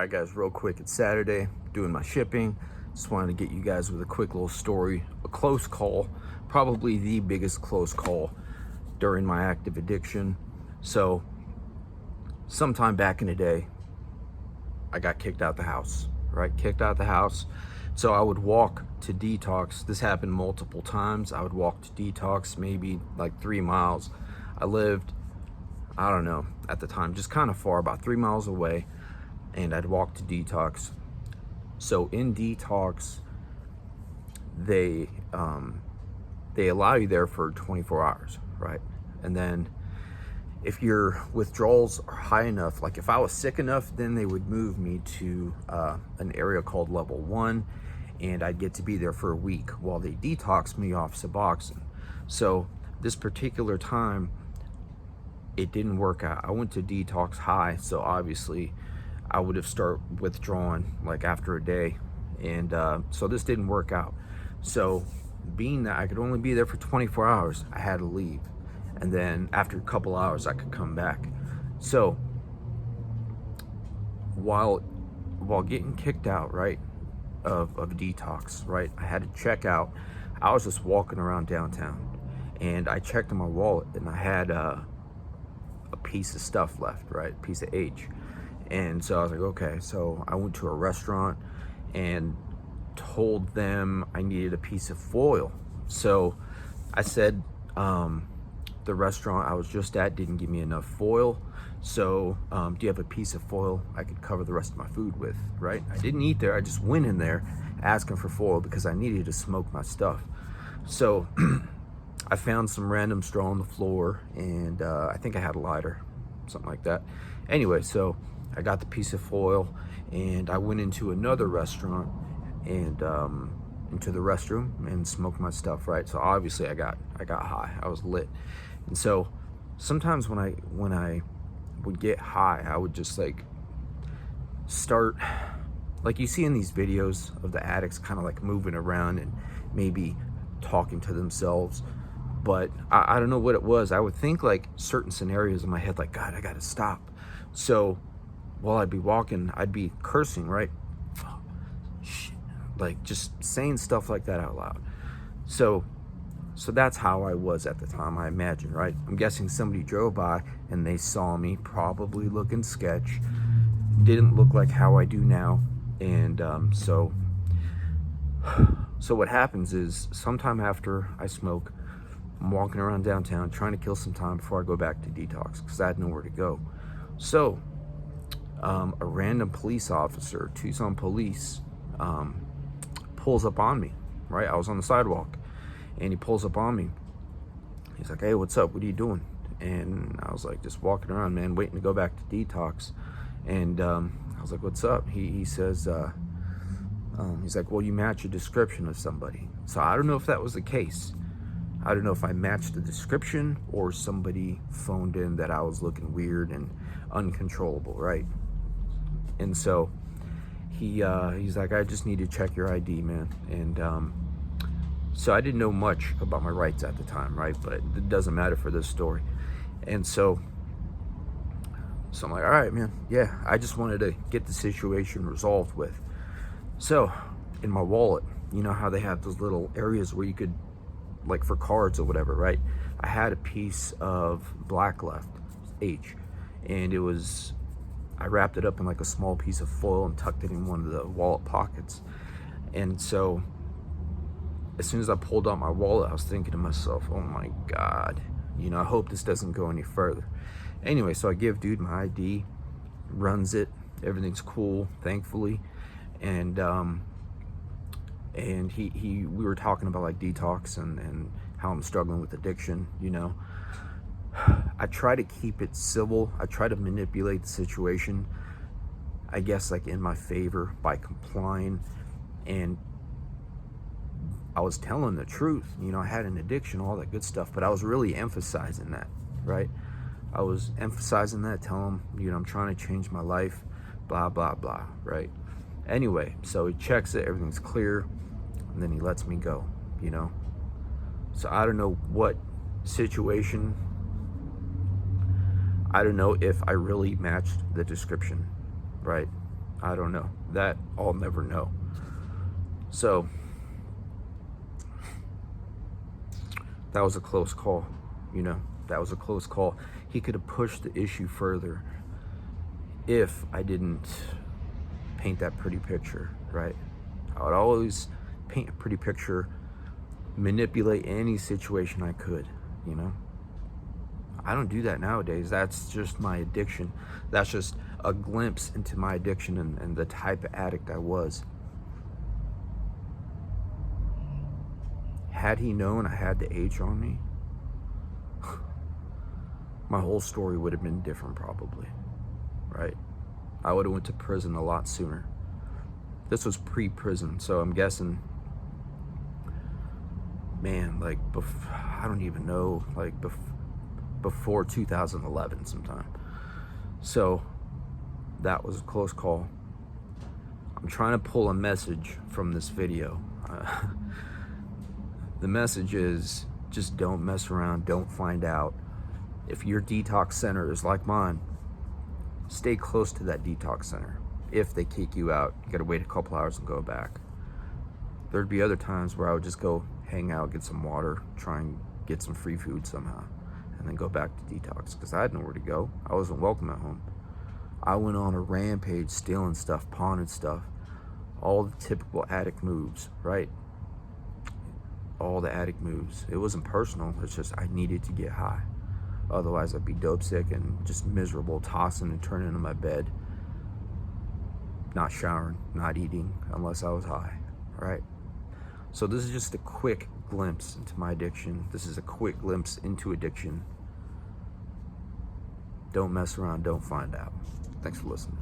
All right, guys, real quick, it's Saturday, doing my shipping. Just wanted to get you guys with a quick little story, a close call, probably the biggest close call during my active addiction. So, sometime back in the day, I got kicked out the house, right? Kicked out the house. So I would walk to detox. This happened multiple times. I would walk to detox, maybe like 3 miles. I lived, I don't know, at the time, just kind of far, about 3 miles away. And I'd walk to detox. So in detox, they allow you there for 24 hours, right? And then if your withdrawals are high enough, like if I was sick enough, then they would move me to an area called level 1, and I'd get to be there for a week while they detox me off Suboxone. So this particular time, it didn't work out. I went to detox high, so obviously I would have started withdrawing like after a day, and so this didn't work out. So being that I could only be there for 24 hours, I had to leave, and then after a couple hours I could come back. So while getting kicked out, right, of detox, right, I had to check out. I was just walking around downtown, and I checked in my wallet, and I had a piece of stuff left, right, a piece of H. And so I was like, okay. So I went to a restaurant and told them I needed a piece of foil. So I said, the restaurant I was just at didn't give me enough foil. So do you have a piece of foil I could cover the rest of my food with, right? I didn't eat there. I just went in there asking for foil because I needed to smoke my stuff. So I found some random straw on the floor, and I think I had a lighter, something like that. Anyway, so I got the piece of foil, and I went into another restaurant and into the restroom and smoked my stuff, right? So obviously I got high. I was lit. And so sometimes when I would get high, I would just like start, like you see in these videos of the addicts kind of like moving around and maybe talking to themselves. But I don't know what it was. I would think like certain scenarios in my head, like, God, I gotta stop. So while I'd be walking, I'd be cursing, right? Oh, shit. Like just saying stuff like that out loud. So that's how I was at the time, I imagine, right? I'm guessing somebody drove by and they saw me, probably looking sketch. Didn't look like how I do now. And so what happens is sometime after I smoke, I'm walking around downtown trying to kill some time before I go back to detox because I had nowhere to go. So a random police officer, Tucson police, pulls up on me, right? I was on the sidewalk, and he pulls up on me. He's like, hey, what's up? What are you doing? And I was like, just walking around, man, waiting to go back to detox. And I was like, what's up? He says, he's like, well, you match a description of somebody. So I don't know if that was the case. I don't know if I matched the description or somebody phoned in that I was looking weird and uncontrollable, right? And so he's like, I just need to check your ID, man. And so I didn't know much about my rights at the time, right? But it doesn't matter for this story. And so I'm like, all right, man. Yeah, I just wanted to get the situation resolved with. So in my wallet, you know how they have those little areas where you could, like for cards or whatever, right? I had a piece of black left, H, and I wrapped it up in like a small piece of foil and tucked it in one of the wallet pockets. And so as soon as I pulled out my wallet, I was thinking to myself, oh my God, I hope this doesn't go any further. Anyway, so I give dude my ID, runs it, everything's cool, thankfully. And we were talking about like detox and how I'm struggling with addiction, I try to keep it civil. I try to manipulate the situation, I guess, like in my favor by complying. And I was telling the truth, I had an addiction, all that good stuff, but I was really emphasizing that, right? I was emphasizing that, telling him, I'm trying to change my life, blah, blah, blah, right? Anyway, so he checks it, everything's clear, and then he lets me go, So I don't know what situation, I don't know if I really matched the description, right? I don't know. That I'll never know. So that was a close call, you know. That was a close call. He could have pushed the issue further if I didn't paint that pretty picture, right? I would always paint a pretty picture, manipulate any situation I could, you know. I don't do that nowadays. That's just my addiction. That's just a glimpse into my addiction and the type of addict I was. Had he known I had the H on me, my whole story would have been different probably, right? I would have went to prison a lot sooner. This was pre-prison, so I'm guessing, man, like, I don't even know, like, before 2011 sometime. So that was a close call. I'm trying to pull a message from this video. The message is just don't mess around, don't find out. If your detox center is like mine, stay close to that detox center. If they kick you out, you gotta wait a couple hours and go back. There'd be other times where I would just go hang out, get some water, try and get some free food somehow, and then go back to detox, because I had nowhere to go. I wasn't welcome at home. I went on a rampage, stealing stuff, pawning stuff, all the typical addict moves, right? All the addict moves. It wasn't personal, it's just I needed to get high. Otherwise I'd be dope sick and just miserable, tossing and turning in my bed, not showering, not eating unless I was high, right? So this is just a quick glimpse into my addiction. This is a quick glimpse into addiction. Don't mess around, don't find out. Thanks for listening.